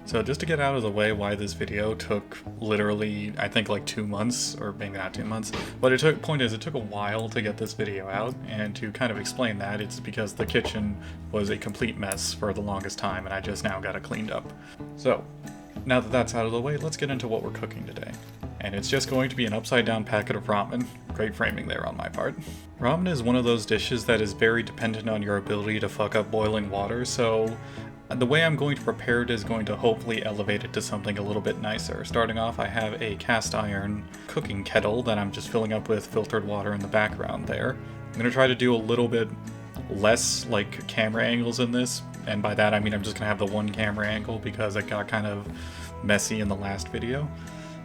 So just to get out of the way why this video took literally, I think like 2 months, or maybe not 2 months, but it took a while to get this video out, and to kind of explain that, it's because the kitchen was a complete mess for the longest time, and I just now got it cleaned up. So, now that that's out of the way, let's get into what we're cooking today. And it's just going to be an upside down packet of ramen. Great framing there on my part. Ramen is one of those dishes that is very dependent on your ability to fuck up boiling water, so the way I'm going to prepare it is going to hopefully elevate it to something a little bit nicer. Starting off, I have a cast iron cooking kettle that I'm just filling up with filtered water in the background there. I'm going to try to do a little bit less like camera angles in this, and by that I mean I'm just going to have the one camera angle because it got kind of messy in the last video.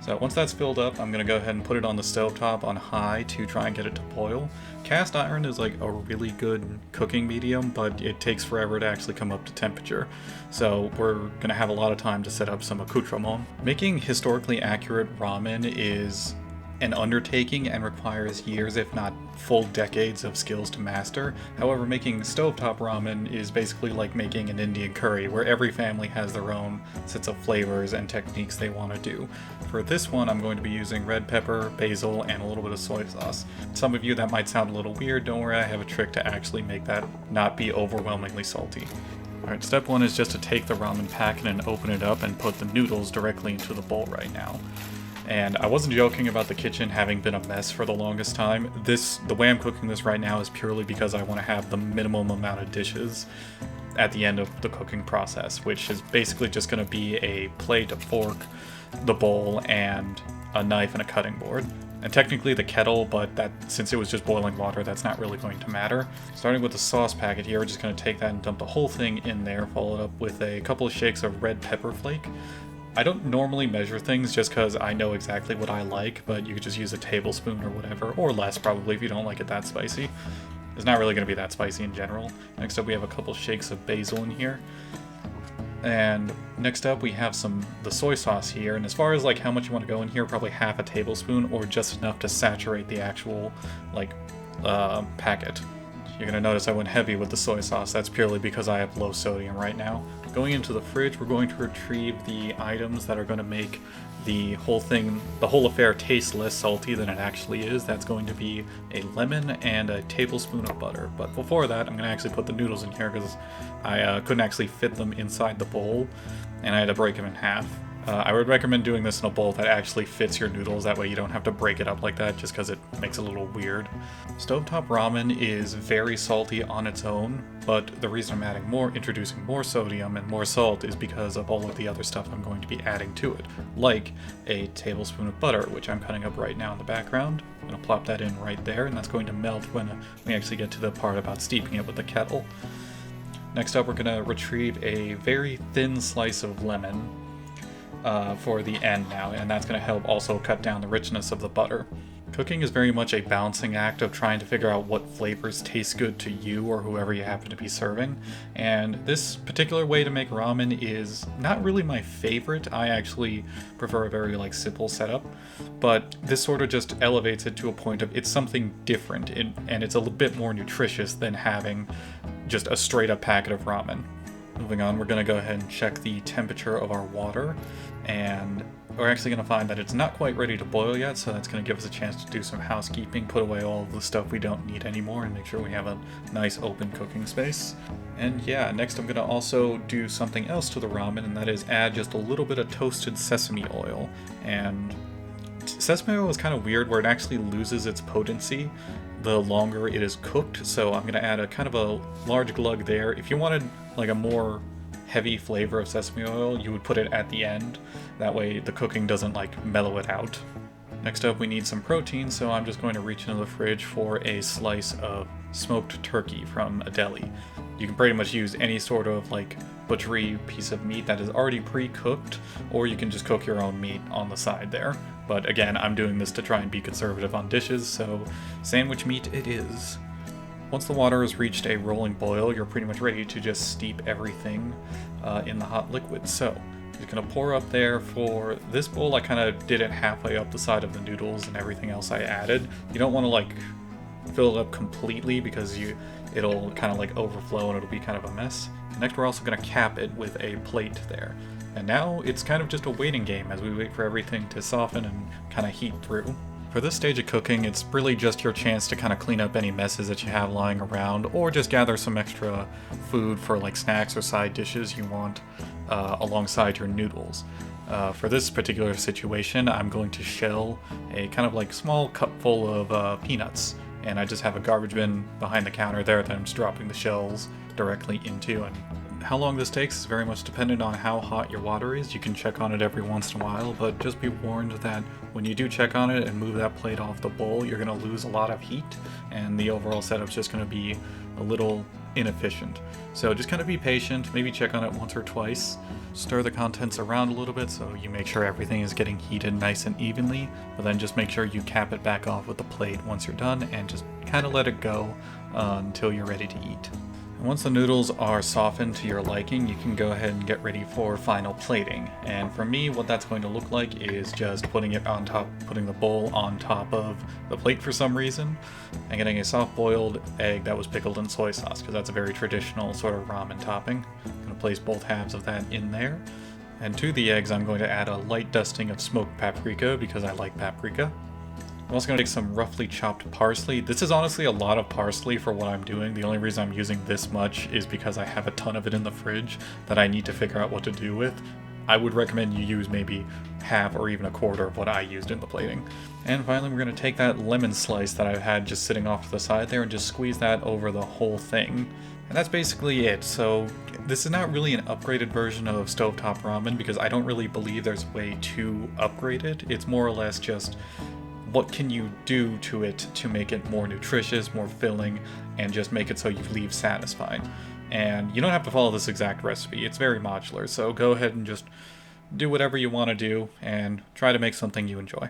So once that's filled up, I'm going to go ahead and put it on the stovetop on high to try and get it to boil. Cast iron is like a really good cooking medium, but it takes forever to actually come up to temperature. So we're going to have a lot of time to set up some accoutrements. Making historically accurate ramen is an undertaking and requires years, if not full decades, of skills to master. However, making stovetop ramen is basically like making an Indian curry, where every family has their own sets of flavors and techniques they want to do. For this one, I'm going to be using red pepper, basil, and a little bit of soy sauce. Some of you, that might sound a little weird. Don't worry, I have a trick to actually make that not be overwhelmingly salty. Alright, step one is just to take the ramen packet and open it up and put the noodles directly into the bowl right now. And I wasn't joking about the kitchen having been a mess for the longest time. The way I'm cooking this right now is purely because I want to have the minimum amount of dishes at the end of the cooking process, which is basically just going to be a plate, a fork, the bowl, and a knife and a cutting board. And technically the kettle, but that since it was just boiling water, that's not really going to matter. Starting with the sauce packet here, we're just going to take that and dump the whole thing in there, followed up with a couple of shakes of red pepper flake. I don't normally measure things just because I know exactly what I like, but you could just use a tablespoon or whatever, or less probably if you don't like it that spicy. It's not really going to be that spicy in general. Next up we have a couple shakes of basil in here. And next up we have the soy sauce here, and as far as like how much you want to go in here, probably half a tablespoon or just enough to saturate the actual packet. You're going to notice I went heavy with the soy sauce. That's purely because I have low sodium right now. Going into the fridge, we're going to retrieve the items that are going to make the whole affair taste less salty than it actually is. That's going to be a lemon and a tablespoon of butter. But before that, I'm going to actually put the noodles in here because I couldn't actually fit them inside the bowl, and I had to break them in half. I would recommend doing this in a bowl that actually fits your noodles, that way you don't have to break it up like that just because it makes it a little weird. Stovetop ramen is very salty on its own, but the reason I'm introducing more sodium and more salt is because of all of the other stuff I'm going to be adding to it, like a tablespoon of butter, which I'm cutting up right now in the background. I'm going to plop that in right there, and that's going to melt when we actually get to the part about steeping it with the kettle. Next up, we're going to retrieve a very thin slice of lemon for the end now, and that's going to help also cut down the richness of the butter. Cooking is very much a balancing act of trying to figure out what flavors taste good to you or whoever you happen to be serving, and this particular way to make ramen is not really my favorite. I actually prefer a very simple setup, but this sort of just elevates it to a point of it's something different, and it's a little bit more nutritious than having just a straight up packet of ramen. Moving on, we're going to go ahead and check the temperature of our water, and we're actually going to find that it's not quite ready to boil yet, so that's going to give us a chance to do some housekeeping, put away all of the stuff we don't need anymore, and make sure we have a nice open cooking space. And yeah, next I'm going to also do something else to the ramen, and that is add just a little bit of toasted sesame oil. And sesame oil is kind of weird, where it actually loses its potency the longer it is cooked, so I'm going to add a kind of a large glug there. If you wanted a more heavy flavor of sesame oil, you would put it at the end. That way the cooking doesn't mellow it out. Next up, we need some protein, so I'm just going to reach into the fridge for a slice of smoked turkey from a deli. You can pretty much use any sort of butchery piece of meat that is already pre-cooked, or you can just cook your own meat on the side there. But again, I'm doing this to try and be conservative on dishes, so sandwich meat it is. Once the water has reached a rolling boil, you're pretty much ready to just steep everything in the hot liquid. So you're going to pour up there. For this bowl, I kind of did it halfway up the side of the noodles and everything else I added. You don't want to fill it up completely because it'll kind of overflow and it'll be kind of a mess. Next, we're also going to cap it with a plate there. And now it's kind of just a waiting game as we wait for everything to soften and kind of heat through. For this stage of cooking, it's really just your chance to kind of clean up any messes that you have lying around, or just gather some extra food for like snacks or side dishes you want alongside your noodles. For this particular situation, I'm going to shell a kind of like small cup full of peanuts, and I just have a garbage bin behind the counter there that I'm just dropping the shells directly into. And how long this takes is very much dependent on how hot your water is. You can check on it every once in a while, but just be warned that when you do check on it and move that plate off the bowl, you're going to lose a lot of heat, and the overall setup's just going to be a little inefficient. So just kind of be patient, maybe check on it once or twice. Stir the contents around a little bit so you make sure everything is getting heated nice and evenly, but then just make sure you cap it back off with the plate once you're done and just kind of let it go until you're ready to eat. And once the noodles are softened to your liking, you can go ahead and get ready for final plating. And for me, what that's going to look like is just putting the bowl on top of the plate for some reason, and getting a soft-boiled egg that was pickled in soy sauce, because that's a very traditional sort of ramen topping. I'm going to place both halves of that in there. And to the eggs, I'm going to add a light dusting of smoked paprika, because I like paprika. I'm also going to take some roughly chopped parsley. This is honestly a lot of parsley for what I'm doing. The only reason I'm using this much is because I have a ton of it in the fridge that I need to figure out what to do with. I would recommend you use maybe half or even a quarter of what I used in the plating. And finally, we're going to take that lemon slice that I've had just sitting off to the side there and just squeeze that over the whole thing. And that's basically it. So this is not really an upgraded version of stovetop ramen, because I don't really believe there's a way to upgrade it. It's more or less just what can you do to it to make it more nutritious, more filling, and just make it so you leave satisfied. And you don't have to follow this exact recipe. It's very modular, so go ahead and just do whatever you want to do and try to make something you enjoy.